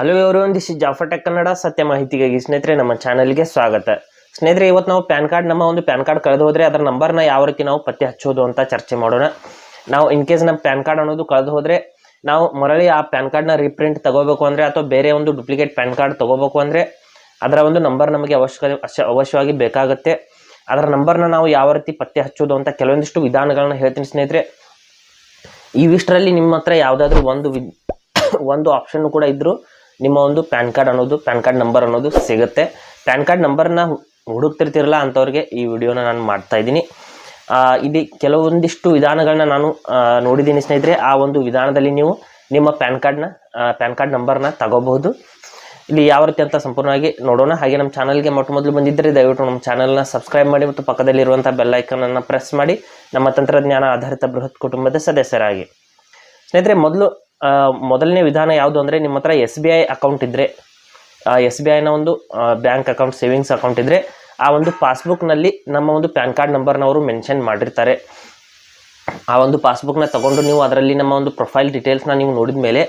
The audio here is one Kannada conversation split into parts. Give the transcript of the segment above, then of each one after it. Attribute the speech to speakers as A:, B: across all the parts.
A: Hello everyone, this is Jafar tech Kannada. ಸತ್ಯ ಮಾಹಿತಿಗಾಗಿ ಸ್ನೇಹಿತರೆ ನಮ್ಮ ಚಾನಲ್ಗೆ ಸ್ವಾಗತ. ಸ್ನೇಹಿತರೆ, ಇವತ್ತು ನಾವು ನಮ್ಮ ಒಂದು ಪ್ಯಾನ್ ಕಾರ್ಡ್ ಕಳೆದು ಹೋದರೆ ಅದರ ನಂಬರ್ನ ಯಾವ ರೀತಿ ನಾವು ಪತ್ತೆ ಹಚ್ಚೋದು ಅಂತ ಚರ್ಚೆ ಮಾಡೋಣ. ನಾವು ಇನ್ ಕೇಸ್ ನಮ್ಮ ಪ್ಯಾನ್ ಕಾರ್ಡ್ ಅನ್ನೋದು ಕಳೆದು ಹೋದರೆ ನಾವು ಮರಳಿ ಆ ಪ್ಯಾನ್ ಕಾರ್ಡ್ನ ರೀಪ್ರಿಂಟ್ ತಗೋಬೇಕು ಅಂದರೆ ಅಥವಾ ಬೇರೆ ಒಂದು ಡೂಪ್ಲಿಕೇಟ್ ಪ್ಯಾನ್ ಕಾರ್ಡ್ ತಗೋಬೇಕು ಅಂದರೆ ಅದರ ಒಂದು ನಂಬರ್ ನಮಗೆ ಅವಶ್ಯವಾಗಿ ಬೇಕಾಗುತ್ತೆ. ಅದರ ನಂಬರ್ನ ನಾವು ಯಾವ ರೀತಿ ಪತ್ತೆ ಹಚ್ಚೋದು ಅಂತ ಕೆಲವೊಂದಿಷ್ಟು ವಿಧಾನಗಳನ್ನ ಹೇಳ್ತೀನಿ ಸ್ನೇಹಿತರೆ. ಇವಿಷ್ಟರಲ್ಲಿ ನಿಮ್ಮ ಹತ್ರ ಯಾವುದಾದ್ರೂ ಒಂದು ಆಪ್ಷನ್ ಕೂಡ ಇದ್ದರೂ ನಿಮ್ಮ ಒಂದು ಪ್ಯಾನ್ ಕಾರ್ಡ್ ನಂಬರ್ ಅನ್ನೋದು ಸಿಗುತ್ತೆ. ಪ್ಯಾನ್ ಕಾರ್ಡ್ ನಂಬರ್ನ ಹುಡುಕ್ತಿರ್ತಿರಲ್ಲ ಅಂಥವ್ರಿಗೆ ಈ ವಿಡಿಯೋನ ನಾನು ಮಾಡ್ತಾ ಇದ್ದೀನಿ. ಇಲ್ಲಿ ಕೆಲವೊಂದಿಷ್ಟು ವಿಧಾನಗಳನ್ನ ನಾನು ನೋಡಿದ್ದೀನಿ ಸ್ನೇಹಿತರೆ. ಆ ಒಂದು ವಿಧಾನದಲ್ಲಿ ನೀವು ನಿಮ್ಮ ಪ್ಯಾನ್ ಕಾರ್ಡ್ ನಂಬರ್ನ ತಗೋಬಹುದು. ಇಲ್ಲಿ ಯಾವ ರೀತಿ ಅಂತ ಸಂಪೂರ್ಣವಾಗಿ ನೋಡೋಣ. ಹಾಗೆ ನಮ್ಮ ಚಾನಲ್ಗೆ ಮೊದಲು ಬಂದಿದ್ದರೆ ದಯವಿಟ್ಟು ನಮ್ಮ ಚಾನಲ್ನ ಸಬ್ಸ್ಕ್ರೈಬ್ ಮಾಡಿ ಮತ್ತು ಪಕ್ಕದಲ್ಲಿರುವಂಥ ಬೆಲ್ ಐಕನನ್ನು ಪ್ರೆಸ್ ಮಾಡಿ ನಮ್ಮ ತಂತ್ರಜ್ಞಾನ ಆಧಾರಿತ ಬೃಹತ್ ಕುಟುಂಬದ ಸದಸ್ಯರಾಗಿ. ಸ್ನೇಹಿತರೆ, ಮೊದಲನೇ ವಿಧಾನ ಯಾವುದು ಅಂದರೆ, ನಿಮ್ಮ ಹತ್ರ SBI ಅಕೌಂಟ್ ಇದ್ದರೆ, SBIನ ಒಂದು ಬ್ಯಾಂಕ್ ಅಕೌಂಟ್, ಸೇವಿಂಗ್ಸ್ ಅಕೌಂಟ್ ಇದ್ದರೆ ಆ ಒಂದು ಪಾಸ್ಬುಕ್ನಲ್ಲಿ ನಮ್ಮ ಒಂದು ಪ್ಯಾನ್ ಕಾರ್ಡ್ ನಂಬರ್ನ ಅವರು ಮೆನ್ಷನ್ ಮಾಡಿರ್ತಾರೆ. ಆ ಒಂದು ಪಾಸ್ಬುಕ್ನ ತಗೊಂಡು ನೀವು ಅದರಲ್ಲಿ ನಮ್ಮ ಒಂದು ಪ್ರೊಫೈಲ್ ಡೀಟೇಲ್ಸ್ನ ನೀವು ನೋಡಿದ ಮೇಲೆ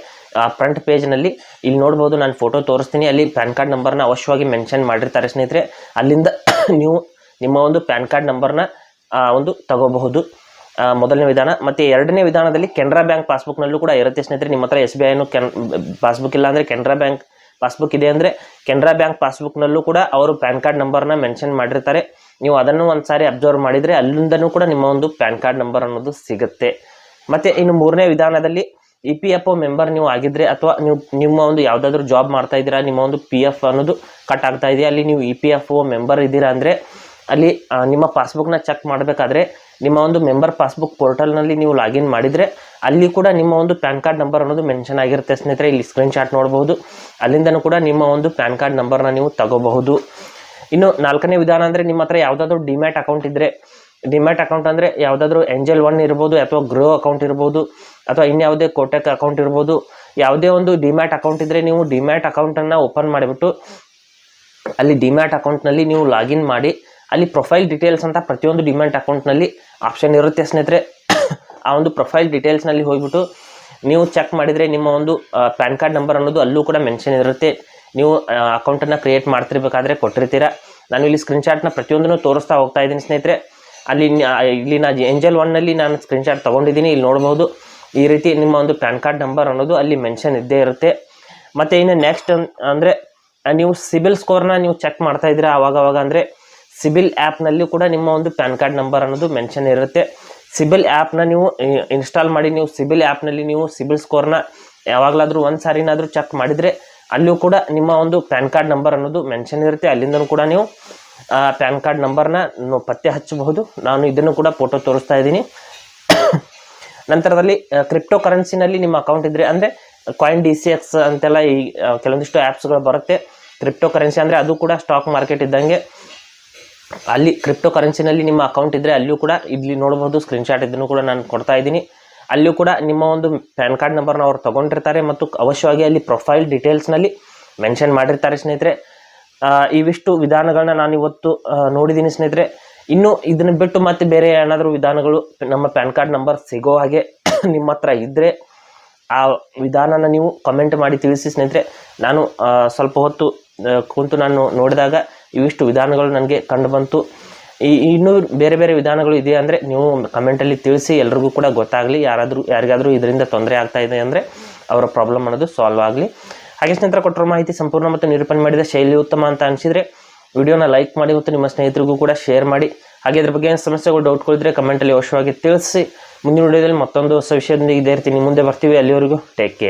A: ಫ್ರಂಟ್ ಪೇಜ್ನಲ್ಲಿ ಇಲ್ಲಿ ನೋಡ್ಬೋದು, ನಾನು ಫೋಟೋ ತೋರಿಸ್ತೀನಿ. ಅಲ್ಲಿ ಪ್ಯಾನ್ ಕಾರ್ಡ್ ನಂಬರ್ನ ಅವಶ್ಯವಾಗಿ ಮೆನ್ಷನ್ ಮಾಡಿರ್ತಾರೆ ಸ್ನೇಹಿತರೆ. ಅಲ್ಲಿಂದ ನೀವು ನಿಮ್ಮ ಒಂದು ಪ್ಯಾನ್ ಕಾರ್ಡ್ ನಂಬರ್ನ ಒಂದು ತಗೋಬಹುದು, ಮೊದಲನೇ ವಿಧಾನ. ಮತ್ತು ಎರಡನೇ ವಿಧಾನದಲ್ಲಿ ಕೆನರಾ ಬ್ಯಾಂಕ್ ಪಾಸ್ಬುಕ್ನಲ್ಲೂ ಕೂಡ ಇರುತ್ತೆ ಸ್ನೇಹಿತರೆ. ನಿಮ್ಮ ಹತ್ರ SBIನೂ ಪಾಸ್ಬುಕ್ ಇಲ್ಲ ಅಂದರೆ ಕೆನರಾ ಬ್ಯಾಂಕ್ ಪಾಸ್ಬುಕ್ ಇದೆ ಅಂದರೆ ಕೆನರಾ ಬ್ಯಾಂಕ್ ಪಾಸ್ಬುಕ್ನಲ್ಲೂ ಕೂಡ ಅವರು ಪ್ಯಾನ್ ಕಾರ್ಡ್ ನಂಬರ್ನ ಮೆನ್ಷನ್ ಮಾಡಿರ್ತಾರೆ. ನೀವು ಅದನ್ನು ಒಂದು ಸಾರಿ ಅಬ್ಸರ್ವ್ ಮಾಡಿದರೆ ಅಲ್ಲಿಂದನೂ ಕೂಡ ನಿಮ್ಮ ಒಂದು ಪ್ಯಾನ್ ಕಾರ್ಡ್ ನಂಬರ್ ಅನ್ನೋದು ಸಿಗುತ್ತೆ. ಮತ್ತು ಇನ್ನು ಮೂರನೇ ವಿಧಾನದಲ್ಲಿ EPFO ಮೆಂಬರ್ ನೀವು ಆಗಿದ್ದರೆ, ಅಥವಾ ನಿಮ್ಮ ಒಂದು ಯಾವುದಾದ್ರೂ ಜಾಬ್ ಮಾಡ್ತಾ ಇದ್ದೀರಾ, ನಿಮ್ಮ ಒಂದು PF ಅನ್ನೋದು ಕಟ್ ಆಗ್ತಾ ಇದೆಯಾ, ಅಲ್ಲಿ ನೀವು EPFO ಮೆಂಬರ್ ಇದ್ದೀರಾ ಅಂದರೆ ಅಲ್ಲಿ ನಿಮ್ಮ ಪಾಸ್ಬುಕ್ನ ಚೆಕ್ ಮಾಡಬೇಕಾದ್ರೆ ನಿಮ್ಮ ಒಂದು ಮೆಂಬರ್ ಪಾಸ್ಬುಕ್ ಪೋರ್ಟಲ್ನಲ್ಲಿ ನೀವು ಲಾಗಿನ್ ಮಾಡಿದರೆ ಅಲ್ಲಿ ಕೂಡ ನಿಮ್ಮ ಒಂದು ಪ್ಯಾನ್ ಕಾರ್ಡ್ ನಂಬರ್ ಅನ್ನೋದು ಮೆನ್ಷನ್ ಆಗಿರುತ್ತೆ ಸ್ನೇಹಿತರೆ. ಇಲ್ಲಿ ಸ್ಕ್ರೀನ್ಶಾಟ್ ನೋಡಬಹುದು. ಅಲ್ಲಿಂದನೂ ಕೂಡ ನಿಮ್ಮ ಒಂದು ಪ್ಯಾನ್ ಕಾರ್ಡ್ ನಂಬರ್ನ ನೀವು ತಗೋಬಹುದು. ಇನ್ನು ನಾಲ್ಕನೇ ವಿಧಾನ ಅಂದರೆ, ನಿಮ್ಮ ಹತ್ರ ಯಾವುದಾದ್ರೂ ಡಿಮ್ಯಾಟ್ ಅಕೌಂಟ್ ಇದ್ದರೆ, ಡಿಮ್ಯಾಟ್ ಅಕೌಂಟ್ ಅಂದರೆ ಯಾವುದಾದ್ರೂ ಏಂಜಲ್ 1 ಇರ್ಬೋದು, ಅಥವಾ ಗ್ರೋ ಅಕೌಂಟ್ ಇರ್ಬೋದು, ಅಥವಾ ಇನ್ಯಾವುದೇ ಕೋಟಕ್ ಅಕೌಂಟ್ ಇರ್ಬೋದು. ಯಾವುದೇ ಒಂದು ಡಿಮ್ಯಾಟ್ ಅಕೌಂಟ್ ಇದ್ದರೆ ನೀವು ಡಿಮ್ಯಾಟ್ ಅಕೌಂಟನ್ನು ಓಪನ್ ಮಾಡಿಬಿಟ್ಟು ಅಲ್ಲಿ ಡಿಮ್ಯಾಟ್ ಅಕೌಂಟ್ನಲ್ಲಿ ನೀವು ಲಾಗಿನ್ ಮಾಡಿ ಅಲ್ಲಿ ಪ್ರೊಫೈಲ್ ಡೀಟೇಲ್ಸ್ ಅಂತ ಪ್ರತಿಯೊಂದು ಡಿಮ್ಯಾಟ್ ಅಕೌಂಟ್ನಲ್ಲಿ ಆಪ್ಷನ್ ಇರುತ್ತೆ ಸ್ನೇಹಿತರೆ. ಆ ಒಂದು ಪ್ರೊಫೈಲ್ ಡೀಟೇಲ್ಸ್ನಲ್ಲಿ ಹೋಗಿಬಿಟ್ಟು ನೀವು ಚೆಕ್ ಮಾಡಿದರೆ ನಿಮ್ಮ ಒಂದು ಪ್ಯಾನ್ ಕಾರ್ಡ್ ನಂಬರ್ ಅನ್ನೋದು ಅಲ್ಲೂ ಕೂಡ ಮೆನ್ಷನ್ ಇರುತ್ತೆ. ನೀವು ಅಕೌಂಟನ್ನು ಕ್ರಿಯೇಟ್ ಮಾಡ್ತಿರ್ಬೇಕಾದ್ರೆ ಕೊಟ್ಟಿರ್ತೀರ. ನಾನು ಇಲ್ಲಿ ಸ್ಕ್ರೀನ್ಶಾಟ್ನ ಪ್ರತಿಯೊಂದನ್ನು ತೋರಿಸ್ತಾ ಹೋಗ್ತಾ ಇದ್ದೀನಿ ಸ್ನೇಹಿತರೆ. ಇಲ್ಲಿ ನಾನು ಏಂಜಲ್ 1ನಲ್ಲಿ ನಾನು ಸ್ಕ್ರೀನ್ಶಾಟ್ ತೊಗೊಂಡಿದ್ದೀನಿ. ಇಲ್ಲಿ ನೋಡ್ಬೋದು, ಈ ರೀತಿ ನಿಮ್ಮ ಒಂದು ಪ್ಯಾನ್ ಕಾರ್ಡ್ ನಂಬರ್ ಅನ್ನೋದು ಅಲ್ಲಿ ಮೆನ್ಷನ್ ಇದ್ದೇ ಇರುತ್ತೆ. ಮತ್ತು ಇನ್ನು ನೆಕ್ಸ್ಟ್ ಅಂದರೆ, ನೀವು ಸಿಬಿಲ್ ಸ್ಕೋರ್ನ ನೀವು ಚೆಕ್ ಮಾಡ್ತಾ ಇದ್ದೀರಾ ಆವಾಗವಾಗ ಅಂದರೆ ಸಿಬಿಲ್ ಆ್ಯಪ್ನಲ್ಲಿ ಕೂಡ ನಿಮ್ಮ ಒಂದು ಪ್ಯಾನ್ ಕಾರ್ಡ್ ನಂಬರ್ ಅನ್ನೋದು ಮೆನ್ಷನ್ ಇರುತ್ತೆ. ಸಿಬಿಲ್ ಆ್ಯಪ್ನ ನೀವು ಇನ್ಸ್ಟಾಲ್ ಮಾಡಿ ನೀವು ಸಿಬಿಲ್ ಆ್ಯಪ್ನಲ್ಲಿ ನೀವು ಸಿಬಿಲ್ ಸ್ಕೋರ್ನ ಯಾವಾಗಲಾದರೂ ಒಂದು ಸಾರಿನಾದರೂ ಚೆಕ್ ಮಾಡಿದರೆ ಅಲ್ಲಿಯೂ ಕೂಡ ನಿಮ್ಮ ಒಂದು ಪ್ಯಾನ್ ಕಾರ್ಡ್ ನಂಬರ್ ಅನ್ನೋದು ಮೆನ್ಷನ್ ಇರುತ್ತೆ. ಅಲ್ಲಿಂದನೂ ಕೂಡ ನೀವು ಪ್ಯಾನ್ ಕಾರ್ಡ್ ನಂಬರ್ನ ಪತ್ತೆ ಹಚ್ಚಬಹುದು. ನಾನು ಇದನ್ನು ಕೂಡ ಫೋಟೋ ತೋರಿಸ್ತಾ ಇದ್ದೀನಿ. ನಂತರದಲ್ಲಿ ಕ್ರಿಪ್ಟೋ ಕರೆನ್ಸಿನಲ್ಲಿ ನಿಮ್ಮ ಅಕೌಂಟ್ ಇದ್ದರೆ, ಅಂದರೆ CoinDCX ಅಂತೆಲ್ಲ ಈ ಕೆಲವೊಂದಿಷ್ಟು ಆ್ಯಪ್ಸ್ಗಳು ಬರುತ್ತೆ. ಕ್ರಿಪ್ಟೋ ಕರೆನ್ಸಿ ಅಂದರೆ ಅದು ಕೂಡ ಸ್ಟಾಕ್ ಮಾರ್ಕೆಟ್ ಇದ್ದಂಗೆ. ಅಲ್ಲಿ ಕ್ರಿಪ್ಟೋ ಕರೆನ್ಸಿನಲ್ಲಿ ನಿಮ್ಮ ಅಕೌಂಟ್ ಇದ್ದರೆ ಅಲ್ಲಿಯೂ ಕೂಡ ಇಲ್ಲಿ ನೋಡ್ಬೋದು, ಸ್ಕ್ರೀನ್ಶಾಟ್ ಇದನ್ನು ಕೂಡ ನಾನು ಕೊಡ್ತಾ ಇದ್ದೀನಿ. ಅಲ್ಲಿಯೂ ಕೂಡ ನಿಮ್ಮ ಒಂದು ಪ್ಯಾನ್ ಕಾರ್ಡ್ ನಂಬರ್ನ ಅವ್ರು ತೊಗೊಂಡಿರ್ತಾರೆ ಮತ್ತು ಅವಶ್ಯವಾಗಿ ಅಲ್ಲಿ ಪ್ರೊಫೈಲ್ ಡೀಟೇಲ್ಸ್ನಲ್ಲಿ ಮೆನ್ಷನ್ ಮಾಡಿರ್ತಾರೆ ಸ್ನೇಹಿತರೆ. ಇವಿಷ್ಟು ವಿಧಾನಗಳನ್ನ ನಾನು ಇವತ್ತು ನೋಡಿದ್ದೀನಿ ಸ್ನೇಹಿತರೆ. ಇನ್ನು ಇದನ್ನು ಬಿಟ್ಟು ಮತ್ತೆ ಬೇರೆ ಏನಾದರೂ ವಿಧಾನಗಳು ನಮ್ಮ ಪ್ಯಾನ್ ಕಾರ್ಡ್ ನಂಬರ್ ಸಿಗೋ ಹಾಗೆ ನಿಮ್ಮ ಹತ್ರ ಇದ್ದರೆ ಆ ವಿಧಾನನ ನೀವು ಕಮೆಂಟ್ ಮಾಡಿ ತಿಳಿಸಿ ಸ್ನೇಹಿತರೆ. ನಾನು ಸ್ವಲ್ಪ ಹೊತ್ತು ಕುಂತು ನಾನು ನೋಡಿದಾಗ ಇವಿಷ್ಟು ವಿಧಾನಗಳು ನನಗೆ ಕಂಡು ಬಂತು. ಇನ್ನೂ ಬೇರೆ ಬೇರೆ ವಿಧಾನಗಳು ಇದೆ ಅಂದರೆ ನೀವು ಕಮೆಂಟಲ್ಲಿ ತಿಳಿಸಿ, ಎಲ್ರಿಗೂ ಕೂಡ ಗೊತ್ತಾಗಲಿ. ಯಾರಿಗಾದರೂ ಇದರಿಂದ ತೊಂದರೆ ಆಗ್ತಾ ಇದೆ ಅಂದರೆ ಅವರ ಪ್ರಾಬ್ಲಮ್ ಅನ್ನೋದು ಸಾಲ್ವ್ ಆಗಲಿ. ಹಾಗೆ ಸ್ನೇಹಿತರ, ಕೊಟ್ಟಿರೋ ಮಾಹಿತಿ ಸಂಪೂರ್ಣ ಮತ್ತು ನಿರೂಪಣೆ ಮಾಡಿದ ಶೈಲಿ ಉತ್ತಮ ಅಂತ ಅನಿಸಿದರೆ ವಿಡಿಯೋನ ಲೈಕ್ ಮಾಡಿ ಮತ್ತು ನಿಮ್ಮ ಸ್ನೇಹಿತರಿಗೂ ಕೂಡ ಶೇರ್ ಮಾಡಿ. ಹಾಗೆ ಇದ್ರ ಬಗ್ಗೆ ಏನು ಸಮಸ್ಯೆಗಳು ಡೌಟ್ಗಳಿದ್ರೆ ಕಮೆಂಟಲ್ಲಿ ಅವಶ್ಯವಾಗಿ ತಿಳಿಸಿ. ಮುಂದಿನ ವಿಡಿಯೋದಲ್ಲಿ ಮತ್ತೊಂದು ಹೊಸ ವಿಷಯದೊಂದಿಗೆ ಇದೇ ರೀತಿ ನಿಮ್ಮ ಮುಂದೆ ಬರ್ತೀವಿ. ಅಲ್ಲಿವರೆಗೂ ಟೇಕ್ ಕೇರ್.